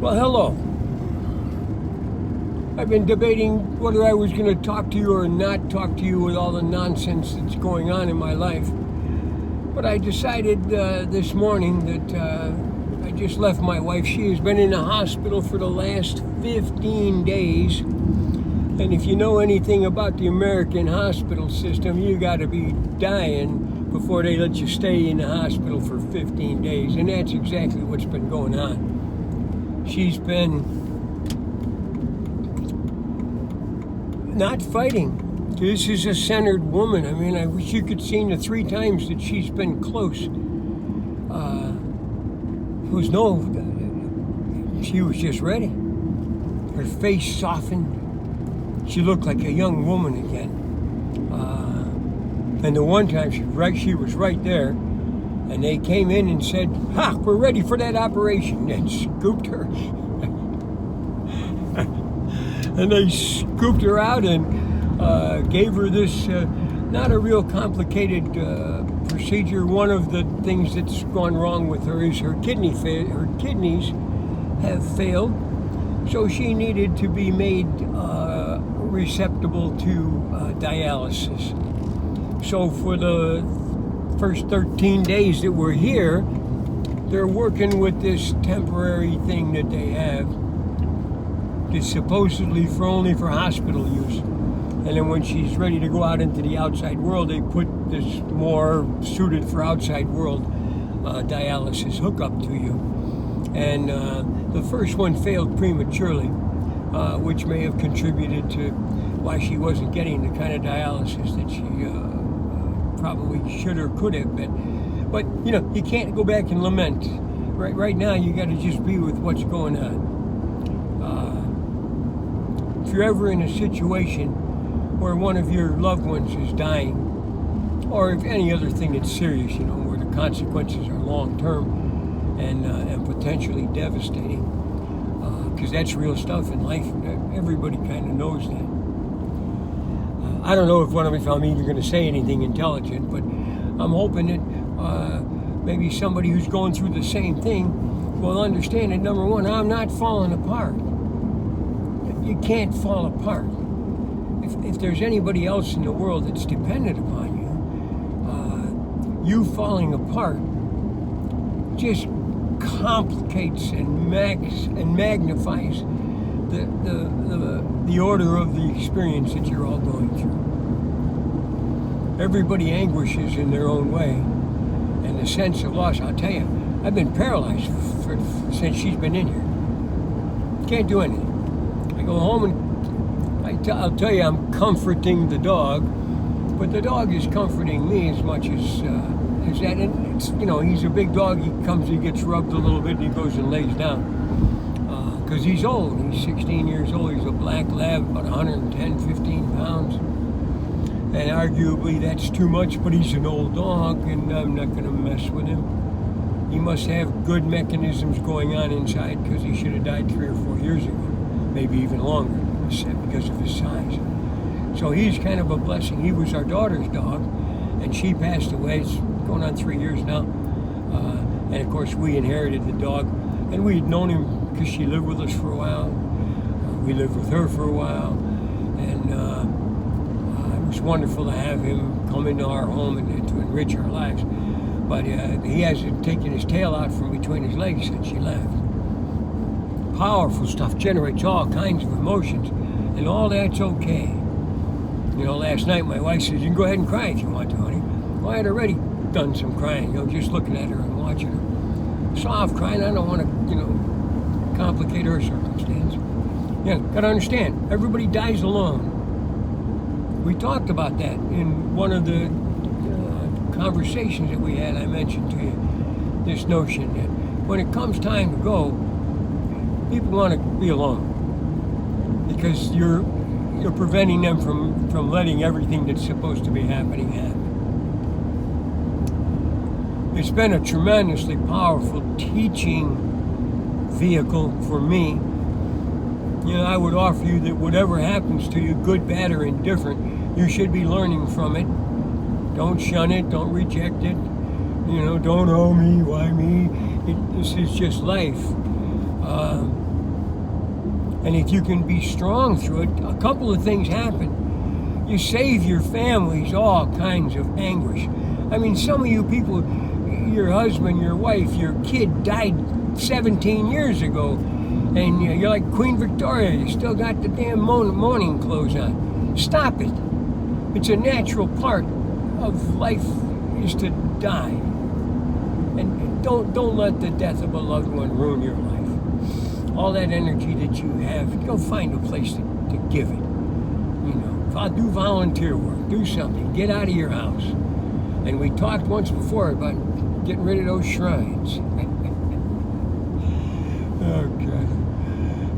Well, hello. I've been debating whether I was going to talk to you or not talk to you with all the nonsense that's going on in my life. But I decided this morning that I just left my wife. She has been in the hospital for the last 15 days. And if you know anything about the American hospital system, you got to be dying before they let you stay in the hospital for 15 days. And that's exactly what's been going on. She's been not fighting. This is a centered woman. I mean, I wish you could see the 3 times that she's been close. She was just ready. Her face softened. She looked like a young woman again. And the one time she was right there, and they came in and said, "Ha, we're ready for that operation," and scooped her. And they scooped her out and gave her this, not a real complicated procedure. One of the things that's gone wrong with her is her kidneys have failed. So she needed to be made receptible to dialysis. So for the first 13 days that we're here, they're working with this temporary thing that they have. It's supposedly only for hospital use. And then when she's ready to go out into the outside world, they put this more suited for outside world dialysis hookup to you. And the first one failed prematurely, which may have contributed to why she wasn't getting the kind of dialysis that she probably should or could have been. But, you can't go back and lament. Right now, you got to just be with what's going on. If you're ever in a situation where one of your loved ones is dying, or if any other thing that's serious, where the consequences are long-term and potentially devastating, because that's real stuff in life. Everybody kind of knows that. I don't know if if I'm even going to say anything intelligent, but I'm hoping that maybe somebody who's going through the same thing will understand that, number one, I'm not falling apart. You can't fall apart. If there's anybody else in the world that's dependent upon you, you falling apart just complicates and magnifies the order of the experience that you're all going through. Everybody anguishes in their own way, and the sense of loss. I'll tell you, I've been paralyzed since she's been in here. Can't do anything. I go home and I'll tell you, I'm comforting the dog, but the dog is comforting me as much as that. And it's, he's a big dog. He gets rubbed a little bit, and he goes and lays down. Because he's old. He's 16 years old. He's a black lab, about 110, 15 pounds. And arguably that's too much, but he's an old dog, and I'm not going to mess with him. He must have good mechanisms going on inside, because he should have died 3 or 4 years ago, maybe even longer, because of his size. So he's kind of a blessing. He was our daughter's dog, and she passed away. It's going on 3 years now. And of course, we inherited the dog, and we had known him because she lived with us for a while. We lived with her for a while, and it was wonderful to have him come into our home and to enrich our lives. But he hasn't taken his tail out from between his legs since she left. Powerful stuff, generates all kinds of emotions, and all that's okay. Last night my wife says, "You can go ahead and cry if you want to, honey." Well, I had already done some crying, just looking at her and watching her. Soft crying. I don't want to, complicate her circumstance. Gotta understand, everybody dies alone. We talked about that in one of the conversations that we had. I mentioned to you this notion that when it comes time to go, people want to be alone, because you're preventing them from letting everything that's supposed to be happening happen. It's been a tremendously powerful teaching vehicle for me. I would offer you that whatever happens to you, good, bad, or indifferent, you should be learning from it. Don't shun it. Don't reject it. Don't, oh me, why me? This is just life. And if you can be strong through it, a couple of things happen. You save your families all kinds of anguish. I mean, some of you people, your husband, your wife, your kid died 17 years ago, and you're like Queen Victoria, you still got the damn mourning clothes on. Stop it. It's a natural part of life is to die. And don't let the death of a loved one ruin your life. All that energy that you have, go find a place to give it. You know, do volunteer work, do something, get out of your house. And we talked once before about getting rid of those shrines. Oh, God.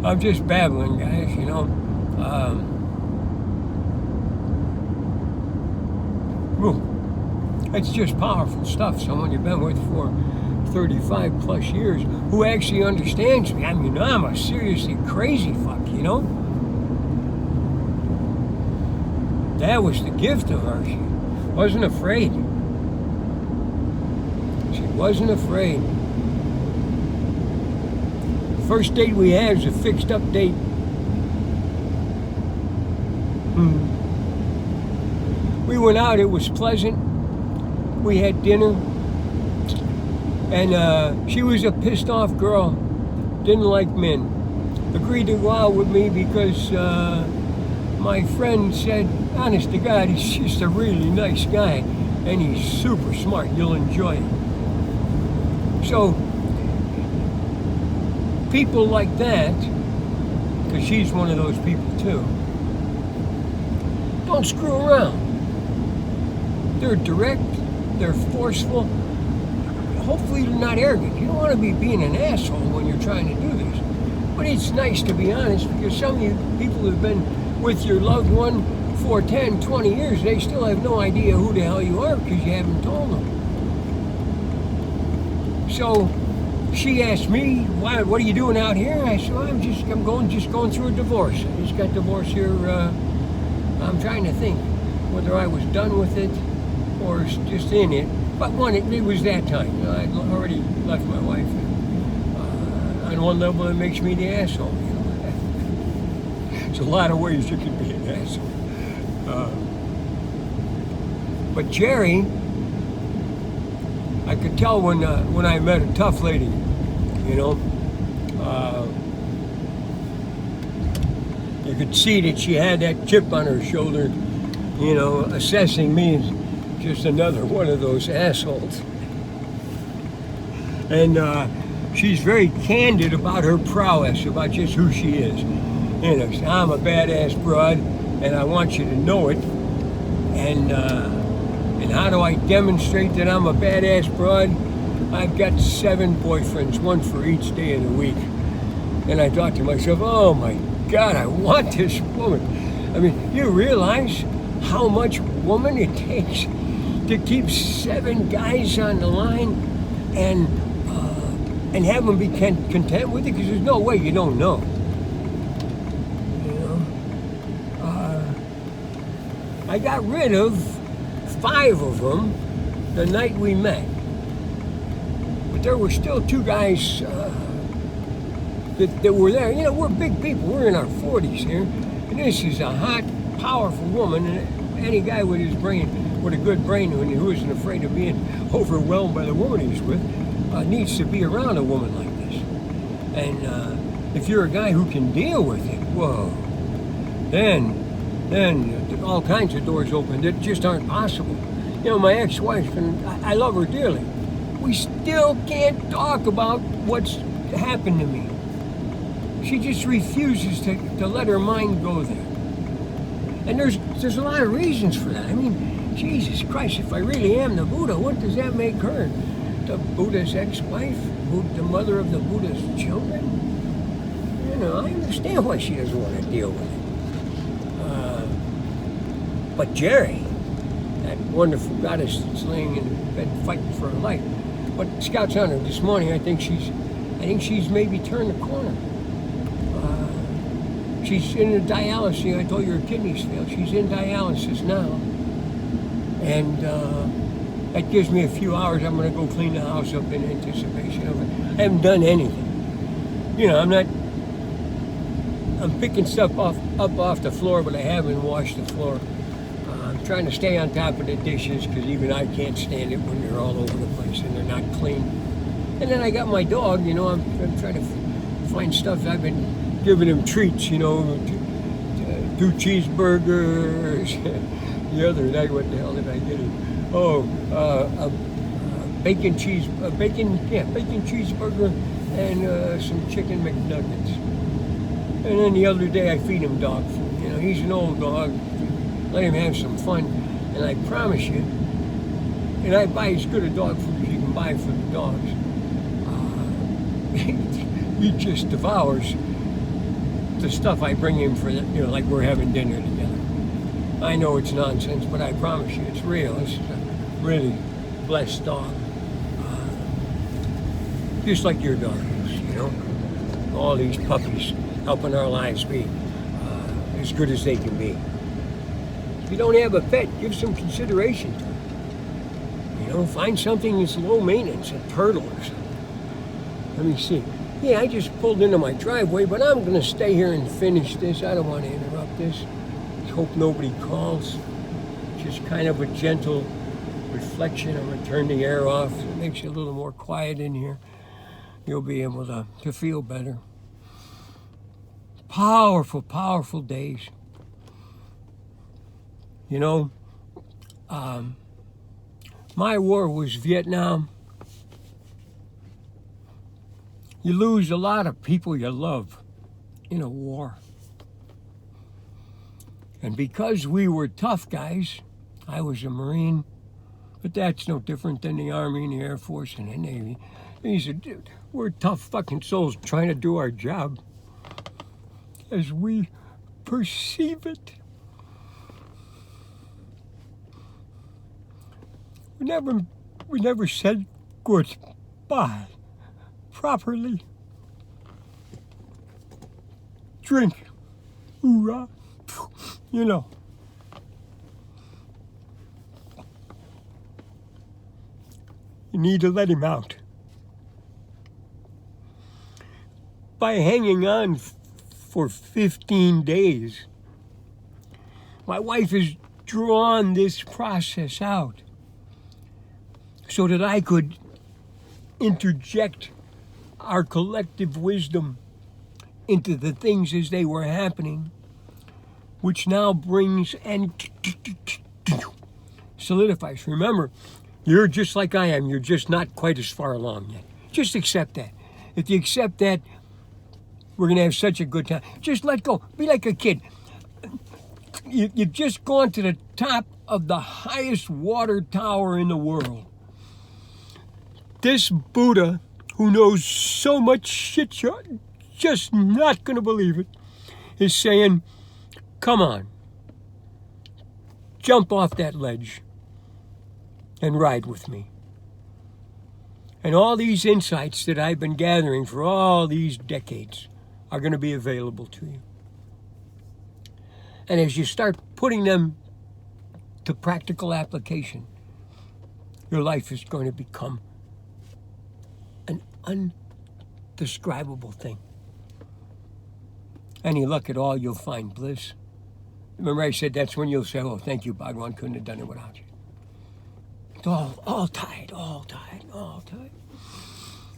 I'm just babbling, guys, you know. It's just powerful stuff. Someone you've been with for 35 plus years who actually understands me. I mean, I'm a seriously crazy fuck, you know? That was the gift of her. She wasn't afraid. She wasn't afraid. First date we had was a fixed up date. We went out, it was pleasant. We had dinner. And she was a pissed off girl, didn't like men. Agreed to go out with me because my friend said, honest to God, he's just a really nice guy and he's super smart, you'll enjoy it. So, people like that, because she's one of those people too, don't screw around. They're direct, they're forceful. Hopefully you're not arrogant. You don't want to be being an asshole when you're trying to do this. But it's nice to be honest, because some of you people who've been with your loved one for 10, 20 years, they still have no idea who the hell you are because you haven't told them. So she asked me, what are you doing out here? I said, well, I'm going through a divorce. I just got divorced here. I'm trying to think whether I was done with it or just in it. But it was that time. You know, I'd already left my wife. On one level, it makes me the asshole. You know? There's a lot of ways you can be an asshole. But Geri, I could tell when I met a tough lady. You know, you could see that she had that chip on her shoulder. You know, assessing me as just another one of those assholes. And she's very candid about her prowess, about just who she is. You know, I'm a badass broad, and I want you to know it. And how do I demonstrate that I'm a badass broad? I've got 7 boyfriends, one for each day of the week. And I thought to myself, oh my God, I want this woman. I mean, you realize how much woman it takes to keep 7 guys on the line and have them be content with it, because there's no way you don't know. You know, I got rid of 5 of them the night we met, but there were still 2 guys that were there. You know, we're big people. We're in our 40s here, and this is a hot, powerful woman, and any guy with his brain. With a good brain who isn't afraid of being overwhelmed by the woman he's with needs to be around a woman like this. And if you're a guy who can deal with it, whoa, then all kinds of doors open that just aren't possible. You know, my ex-wife, and I love her dearly, we still can't talk about what's happened to me. She just refuses to let her mind go there. And there's a lot of reasons for that. I mean, Jesus Christ, if I really am the Buddha, what does that make her? The Buddha's ex-wife? The mother of the Buddha's children? You know, I understand why she doesn't want to deal with it. But Geri, that wonderful goddess that's laying in bed fighting for her life. But Scouts on her this morning, I think she's maybe turned the corner. She's in a dialysis. I told you her kidneys failed. She's in dialysis now. And that gives me a few hours. I'm going to go clean the house up in anticipation of it. I haven't done anything. You know, I'm not I'm picking stuff up off the floor, but I haven't washed the floor. I'm trying to stay on top of the dishes because even I can't stand it when they're all over the place and they're not clean. And then I got my dog, you know, I'm trying to find stuff. I've been giving him treats, you know, 2 cheeseburgers. The other night, what the hell did I get him? Oh, bacon cheeseburger and some chicken McNuggets. And then the other day I feed him dog food. You know, he's an old dog. Let him have some fun. And I promise you, and I buy as good a dog food as you can buy for the dogs. He just devours the stuff I bring him for, you know, like we're having dinner together. I know it's nonsense, but I promise you, it's real. It's a really blessed dog. Just like your dog is, you know. All these puppies helping our lives be as good as they can be. If you don't have a pet, give some consideration to it. You know, find something that's low maintenance, a turtle or something. Let me see. Yeah, I just pulled into my driveway, but I'm going to stay here and finish this. I don't want to interrupt this. Hope nobody calls. Just kind of a gentle reflection. I'm going to turn the air off. It makes you a little more quiet in here. You'll be able to feel better. Powerful, powerful days. You know, my war was Vietnam. You lose a lot of people you love in a war. And because we were tough guys, I was a Marine, but that's no different than the Army and the Air Force and the Navy. We're tough fucking souls trying to do our job as we perceive it. We never said goodbye properly. Drink. Hoorah. You know. You need to let him out. By hanging on for 15 days, my wife has drawn this process out so that I could interject our collective wisdom into the things as they were happening, which now brings and solidifies. Remember, you're just like I am. You're just not quite as far along yet. Just accept that. If you accept that, we're going to have such a good time. Just let go. Be like a kid. You've just gone to the top of the highest water tower in the world. This Buddha, who knows so much shit, you're just not going to believe it, is saying, come on, jump off that ledge and ride with me. And all these insights that I've been gathering for all these decades are going to be available to you. And as you start putting them to practical application, your life is going to become an undescribable thing. Any luck at all, you'll find bliss. Remember I said that's when you'll say, oh, thank you, Bhagwan, couldn't have done it without you. It's all tied.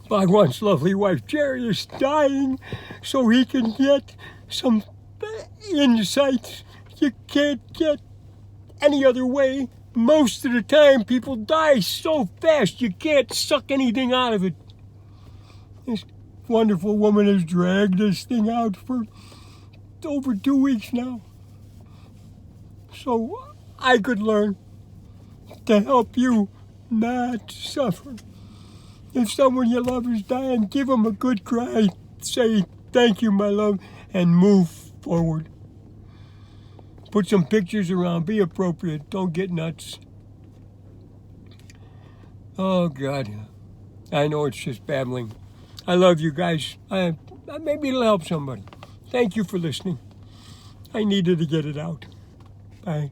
Bhagwan's lovely wife, Geri, is dying so he can get some insights you can't get any other way. Most of the time, people die so fast you can't suck anything out of it. This wonderful woman has dragged this thing out for over 2 weeks now. So I could learn to help you not suffer. If someone you love is dying, give them a good cry. Say, thank you, my love, and move forward. Put some pictures around. Be appropriate. Don't get nuts. Oh, God. I know it's just babbling. I love you guys. Maybe it'll help somebody. Thank you for listening. I needed to get it out. Bye.